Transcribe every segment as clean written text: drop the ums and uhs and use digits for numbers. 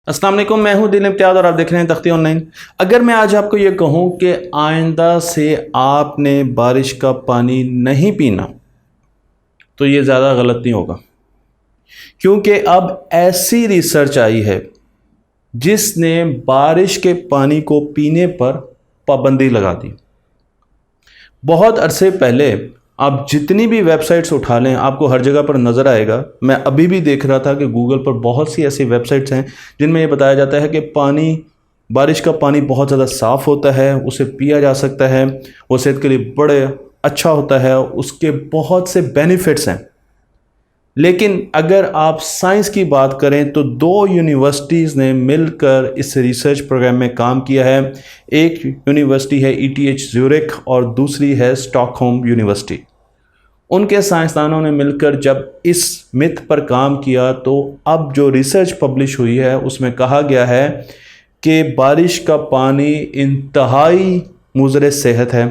अस्सलाम वालेकुम, मैं हूं दिल इम्तियाज़ और आप देख रहे हैं तख्ती ऑनलाइन। अगर मैं आज आपको ये कहूं कि आइंदा से आपने बारिश का पानी नहीं पीना, तो ये ज़्यादा गलत नहीं होगा, क्योंकि अब ऐसी रिसर्च आई है जिसने बारिश के पानी को पीने पर पाबंदी लगा दी। बहुत अरसे पहले आप जितनी भी वेबसाइट्स उठा लें, आपको हर जगह पर नज़र आएगा। मैं अभी भी देख रहा था कि गूगल पर बहुत सी ऐसी वेबसाइट्स हैं जिनमें ये बताया जाता है कि बारिश का पानी बहुत ज़्यादा साफ़ होता है, उसे पिया जा सकता है, वो सेहत के लिए बड़े अच्छा होता है, उसके बहुत से बेनिफिट्स हैं। लेकिन अगर आप साइंस की बात करें तो दो यूनिवर्सिटीज़ ने मिलकर इस रिसर्च प्रोग्राम में काम किया है। एक यूनिवर्सिटी है ETH ज़्यूरिख और दूसरी है स्टॉकहोम यूनिवर्सिटी। उनके साइंसदानों ने मिलकर जब इस मिथ पर काम किया तो अब जो रिसर्च पब्लिश हुई है उसमें कहा गया है कि बारिश का पानी इंतहाई मुज़र सेहत है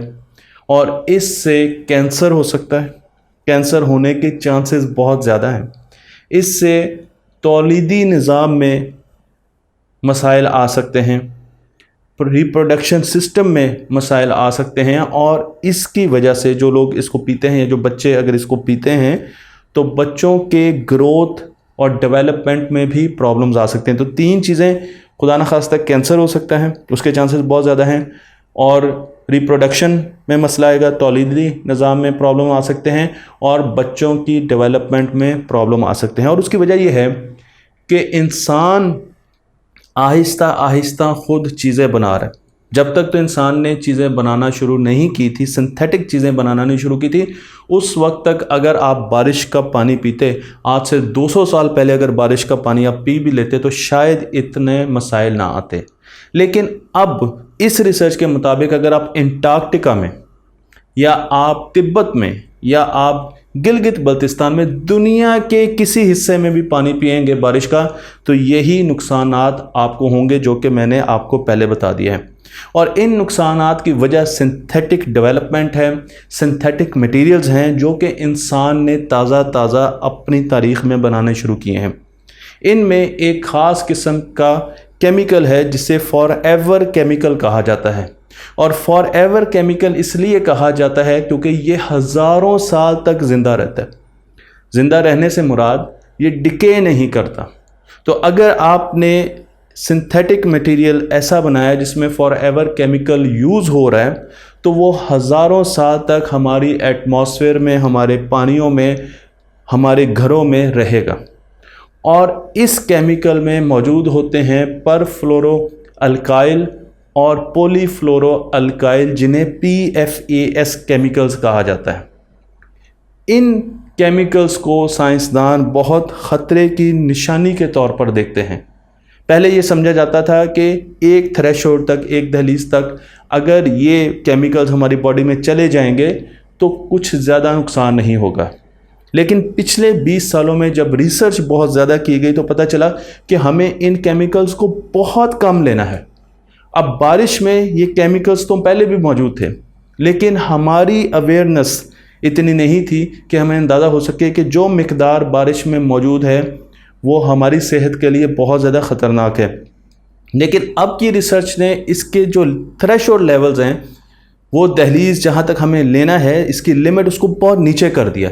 और इससे कैंसर हो सकता है, कैंसर होने के चांसेस बहुत ज़्यादा हैं। इससे तौलीदी निज़ाम में मसाइल आ सकते हैं, रिप्रोडक्शन सिस्टम में मसाइल आ सकते हैं और इसकी वजह से जो लोग इसको पीते हैं या जो बच्चे अगर इसको पीते हैं तो बच्चों के ग्रोथ और डेवलपमेंट में भी प्रॉब्लम्स आ सकते हैं। तो तीन चीज़ें, खुदा न खास्ता कैंसर हो सकता है, उसके चांसेस बहुत ज़्यादा हैं, और रिप्रोडक्शन में मसला आएगा, तौलीदी निज़ाम में प्रॉब्लम आ सकते हैं, और बच्चों की डेवलपमेंट में प्रॉब्लम आ सकते हैं। और उसकी वजह यह है कि इंसान आहिस्ता आहिस्ता खुद चीज़ें बना रहा है। जब तक तो इंसान ने चीज़ें बनाना शुरू नहीं की थी, सिंथेटिक चीज़ें बनाना नहीं शुरू की थी, उस वक्त तक अगर आप बारिश का पानी पीते, आज से 200 साल पहले अगर बारिश का पानी आप पी भी लेते तो शायद इतने मसाइल ना आते। लेकिन अब इस रिसर्च के मुताबिक अगर आप अंटार्कटिका में या आप तिब्बत में या आप गिलगित बल्तिस्तान में, दुनिया के किसी हिस्से में भी पानी पिएंगे बारिश का, तो यही नुकसानात आपको होंगे जो कि मैंने आपको पहले बता दिया है। और इन नुकसानात की वजह सिंथेटिक डेवलपमेंट है, सिंथेटिक मटेरियल्स हैं जो कि इंसान ने ताज़ा अपनी तारीख़ में बनाने शुरू किए हैं। इनमें एक ख़ास किस्म का केमिकल है जिसे फॉरएवर केमिकल कहा जाता है। और फॉरएवर केमिकल इसलिए कहा जाता है क्योंकि ये हज़ारों साल तक ज़िंदा रहता है। ज़िंदा रहने से मुराद ये डिके नहीं करता। तो अगर आपने सिंथेटिक मटेरियल ऐसा बनाया जिसमें फॉरएवर केमिकल यूज़ हो रहा है तो वो हज़ारों साल तक हमारी एटमॉस्फेयर में, हमारे पानियों में, हमारे घरों में रहेगा। और इस केमिकल में मौजूद होते हैं परफ्लोरो अल्काइल और पॉलीफ्लोरो अल्काइल, जिन्हें PFAS केमिकल्स कहा जाता है। इन केमिकल्स को साइंसदान बहुत ख़तरे की निशानी के तौर पर देखते हैं। पहले ये समझा जाता था कि एक थ्रेशोल्ड तक, एक दहलीज तक अगर ये केमिकल्स हमारी बॉडी में चले जाएंगे तो कुछ ज़्यादा नुकसान नहीं होगा। लेकिन पिछले 20 सालों में जब रिसर्च बहुत ज़्यादा की गई तो पता चला कि हमें इन केमिकल्स को बहुत कम लेना है। अब बारिश में ये केमिकल्स तो पहले भी मौजूद थे, लेकिन हमारी अवेयरनेस इतनी नहीं थी कि हमें अंदाज़ा हो सके कि जो मिकदार बारिश में मौजूद है वो हमारी सेहत के लिए बहुत ज़्यादा ख़तरनाक है। लेकिन अब की रिसर्च ने इसके जो थ्रेशोल्ड लेवल्स हैं, वो दहलीज जहाँ तक हमें लेना है, इसकी लिमिट उसको बहुत नीचे कर दिया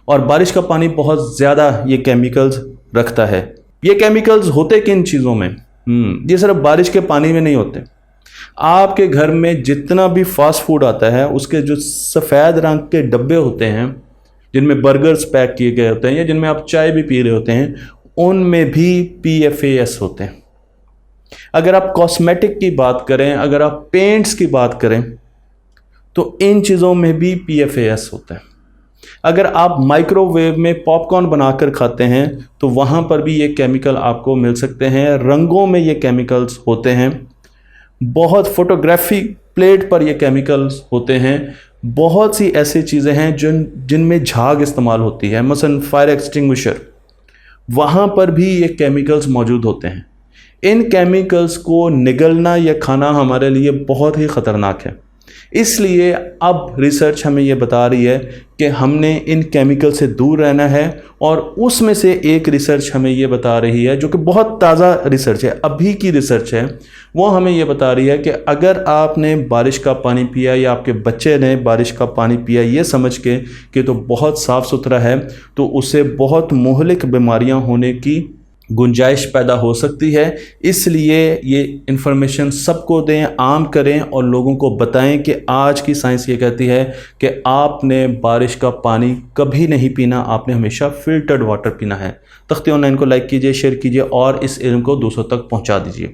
और बारिश का पानी बहुत ज़्यादा ये केमिकल्स रखता है। ये केमिकल्स होते किन चीज़ों में? ये सिर्फ बारिश के पानी में नहीं होते। आपके घर में जितना भी फास्ट फूड आता है उसके जो सफ़ेद रंग के डब्बे होते हैं जिनमें बर्गर्स पैक किए गए होते हैं या जिनमें आप चाय भी पी रहे होते हैं, उनमें भी PFAS होते हैं। अगर आप कॉस्मेटिक की बात करें, अगर आप पेंट्स की बात करें, तो इन चीज़ों में भी PFAS होता है। अगर आप माइक्रोवेव में पॉपकॉर्न बनाकर खाते हैं तो वहाँ पर भी ये केमिकल आपको मिल सकते हैं। रंगों में ये केमिकल्स होते हैं। बहुत फोटोग्राफी प्लेट पर ये केमिकल्स होते हैं। बहुत सी ऐसी चीज़ें हैं जिनमें झाग इस्तेमाल होती है, मसलन फायर एक्सटिंग्विशर, वहाँ पर भी ये केमिकल्स मौजूद होते हैं। इन केमिकल्स को निगलना या खाना हमारे लिए बहुत ही ख़तरनाक है। اس لیے اب ریسرچ ہمیں یہ بتا رہی ہے کہ ہم نے ان کیمیکل سے دور رہنا ہے، اور اس میں سے ایک ریسرچ ہمیں یہ بتا رہی ہے جو کہ بہت تازہ ریسرچ ہے، ابھی کی ریسرچ ہے، وہ ہمیں یہ بتا رہی ہے کہ اگر آپ نے بارش کا پانی پیا یا آپ کے بچے نے بارش کا پانی پیا یہ سمجھ کے کہ تو بہت صاف ستھرا ہے، تو اسے بہت مہلک بیماریاں ہونے کی گنجائش پیدا ہو سکتی ہے۔ اس لیے یہ انفارمیشن سب کو دیں، عام کریں، اور لوگوں کو بتائیں کہ آج کی سائنس یہ کہتی ہے کہ آپ نے بارش کا پانی کبھی نہیں پینا، آپ نے ہمیشہ فلٹرڈ واٹر پینا ہے۔ تختی آن لائن کو لائک کیجئے، شیئر کیجئے، اور اس علم کو دوسروں تک پہنچا دیجئے۔